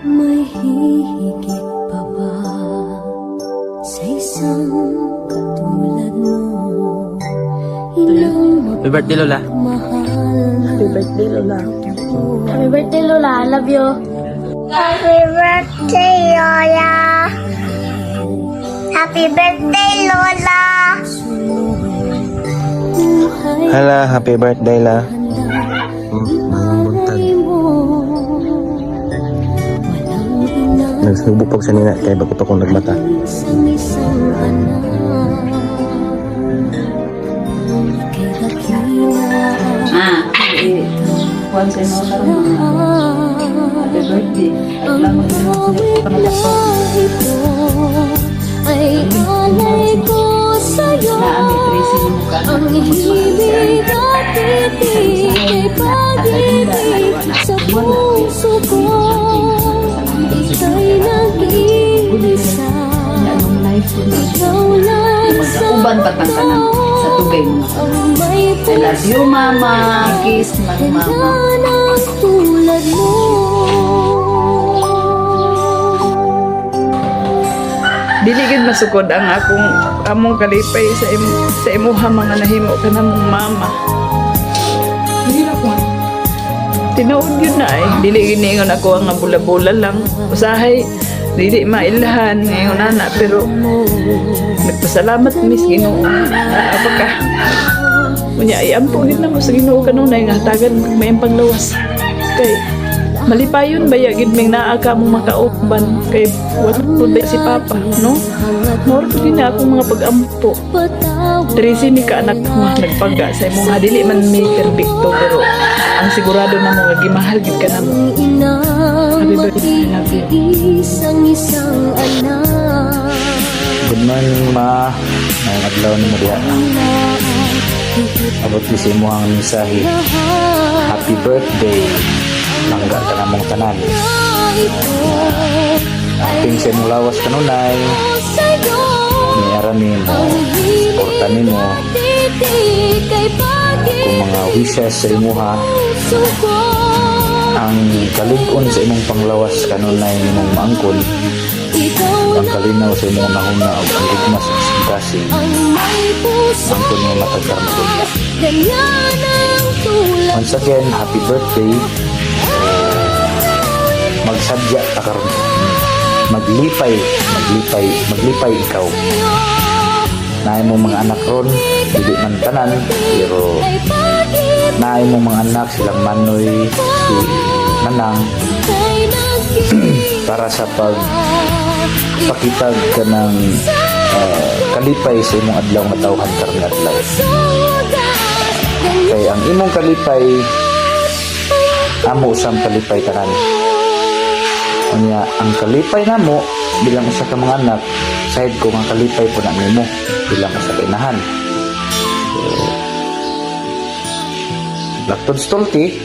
May hihigit pa ba sa isang katulad mo? Happy birthday, Lola. Happy birthday, Lola. Happy birthday, Lola. I love you. Happy birthday, Lola. Happy birthday, Lola. Hala, happy birthday, La. Buntag. Nagsubok sa nina kaya bago pa kong nagmata. Once I know happy birthday. At lang mo ay alay ko sa'yo. Ang hibig at titig ay pag-ibig sa puso ko. Ika'y nag-iisa. Ikaw lang sa uban patang ka na sa tubig mo. I love you, Mama. Kiss ng Mama. Tulad mo. Dili gid masukod ang among kalipay sa imuha mga nahimo ka na mong mama. Tinuod yun na eh. Dili giningon ako ang bula-bula lang. Usahay, dili mailahan ngayon nana. Pero nagpasalamat Miss Ginoo. Apa ka? Kunya, iampunin na mo sa Ginoo kanunay nga tagan may panglawas. Kay malipayon ba yagid ming naa ka mong makauban kay wala po si Papa, no? Moro po din na akong mga pag-ampo. Tracy mi ka anak mo nagpangga sa imong dili man mi perfecto pero ang sigurado na mo nga gimahal gid ka na mo. Happy birthday, I love you. Isang anak. Good morning, Ma. Ngayong adlaw ni mo diha. Abot ni sa imo ang mensahe. Happy birthday. Langga ka na mong tanan. Ating sa imong lawas kanunay. Niarami mo. Suportanin mo. Kung mga wishes sa imuha. Ang kalig-on sa imong panglawas kanunay imong maangkol. Ang kalinaw sa imong nahuna o ang ligmas sa kasi angkol mo matagkarmagod. Once again, happy birthday. Magsadya ta karon. Maglipay ikaw. Naay mo mga anak ron, dili man tanan, pero naay mo mga anak silang Manoy, si Manang para sa pagpakitag ka ng kalipay sa imong adlaw nga tawhan karon nga adlaw. Kay ang imong kalipay amo usang kalipay tanan. Unya ang kalipay namo bilang usa ka mga anak, side ko nga kalipay po na nimo bilang usa ka inahan. Laktod stolti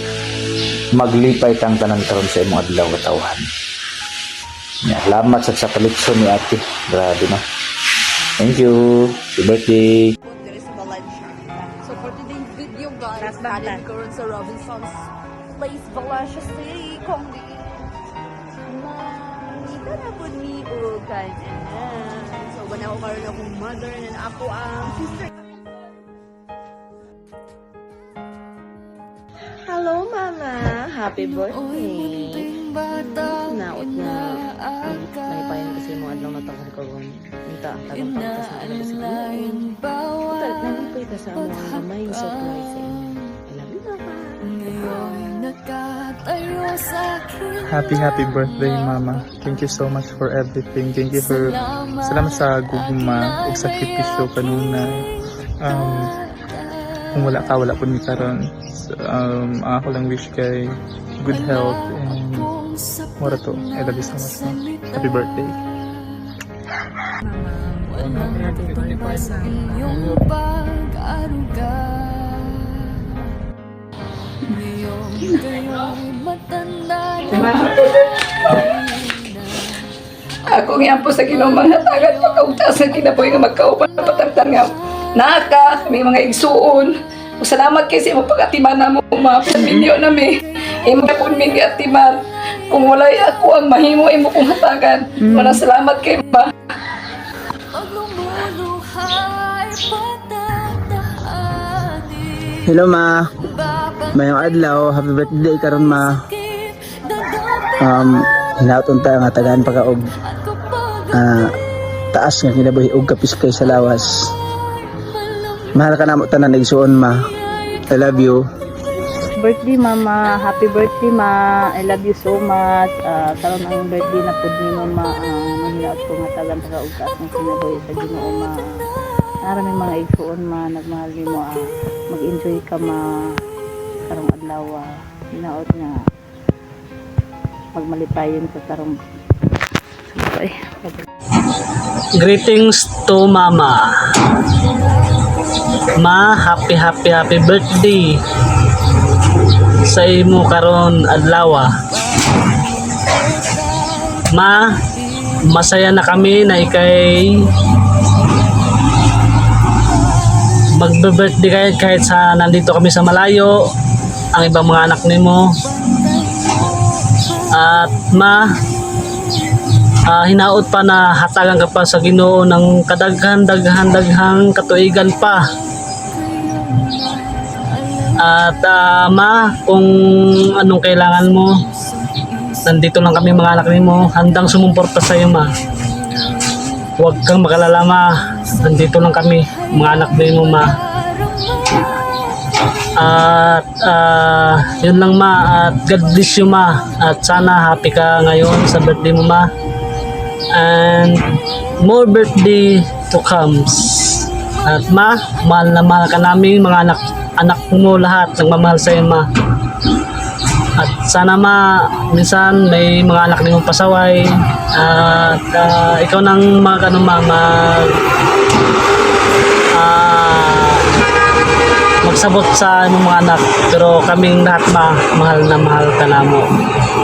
maglipay tang tanan karon sa imong adlaw nga tawhan. Nya salamat sa palitson ni ate. Grabe na. Thank you. Happy birthday. So for today's video guys, kanin ko rin sa Robinson's Place, Valencia City, Kongdi. Ito na po ni Ugan. So wala ko karoon akong mother and ako ang sister. Hello, Mama. Happy birthday. Naot na naipayan kasi mo adlaw na takon karon. Nita ang tagang pagkas na ano sa iyo. Tal nalipay ka sa among gamay surprise sa inyo. I love you, Mama. Happy birthday, Mama. Thank you so much for everything. Thank you for salamat sa gugma ug sakripisyo kanunay. Kung wala ka, wala po ni karon. Ako lang wish kay good health and mura to. I love you so much, Mom. Happy birthday. Ako nga po sa Ginoo mga tagat pagkautasan kinapoy nga magkaupan na patagtan nga naka may mga igsuon. Salamat kay sa imong pag-atiman namo mga minyo nami. imo po mi Ate Mar. Kung walay ako ang mahimo imo kong hatagan. Maraming salamat kay ma. Hello ma. Mayong adlaw, happy birthday karon ma. Hinaot unta nga tagaan pa ka og taas nga kinabuhi og kapiskay sa lawas. Mahal ka namo tanan igsuon ma. I love you. Birthday mama, happy birthday ma. I love you so much. Karon ang birthday na pud nimo ma. Mahinaot ko nga tagan pa og taas nga kinabuhi sa Ginoo ma. Maraming mga igsuon ma, nagmahal nimo mag-enjoy ka ma karong adlaw. Hinaot nga magmalipayon sa karong Greetings to Mama. Ma, happy birthday sa imo karon adlaw. Ma, masaya na kami na ikay magbe-birthday kahit sa nandito kami sa malayo ang ibang mga anak nimo. At ma, hinaot pa na hatagan ka pa sa Ginoo ng daghang katuigan pa. At ma, kung anong kailangan mo, nandito lang kami mga anak nimo, handang sumuporta sa iyo ma. Huwag kang makalala ma, nandito lang kami mga anak nimo ma. At yun lang ma, at God bless you ma, at sana happy ka ngayon sa birthday mo ma, and more birthday to comes. At ma, mahal na mahal ka namin mga anak mo lahat, nagmamahal sa iyo ma. At sana ma, minsan may mga anak din mong pasaway, at ikaw nang magsabot sa imong mga anak, pero kaming lahat ma, mahal na mahal ka namo.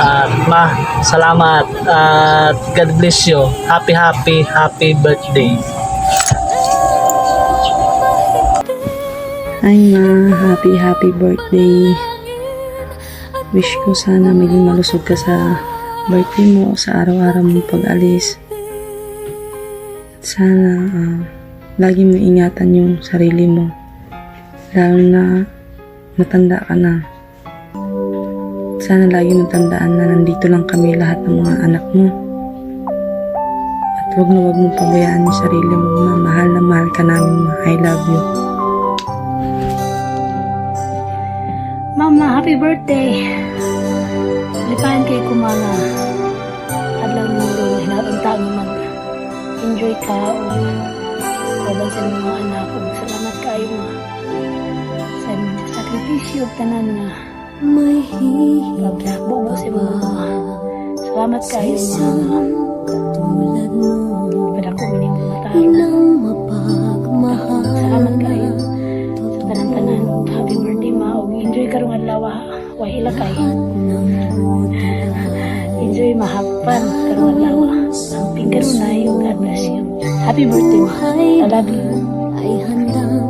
At ma, salamat at God bless you. Happy birthday. Hi ma, happy birthday. Wish ko sana maging malusog ka sa birthday mo, sa araw-araw mong pag-alis. Sana lagi mo ingatan yung sarili mo. Lalo na matanda ka na. Sana lagi mong tandaan na nandito lang kami lahat ng mga anak mo. At huwag mong pabayaan yung sarili mo ma. Mahal na mahal ka namin ma. I love you. Mama, happy birthday! Lipahan kay kumana. Adlaw mo rin, hinatang mo mag-enjoy ka o kaban sa mga anak ko. Salamat kayo ma. Sa sakripisyo, tanan nga. May hihigit Pagbubo sa mga mama. Salamat kayo sa ma. isang katulad mo. Pada ko mining mga tao. Inang mapagmahal. Salamat kayo. Sa tanan-tanan. Happy birthday ma. O enjoy karong adlaw ha. Wahila kayo. Enjoy mahapan karong adlaw. Tingkaroon na yung God bless you. Happy birthday ma. I love you. Ay handang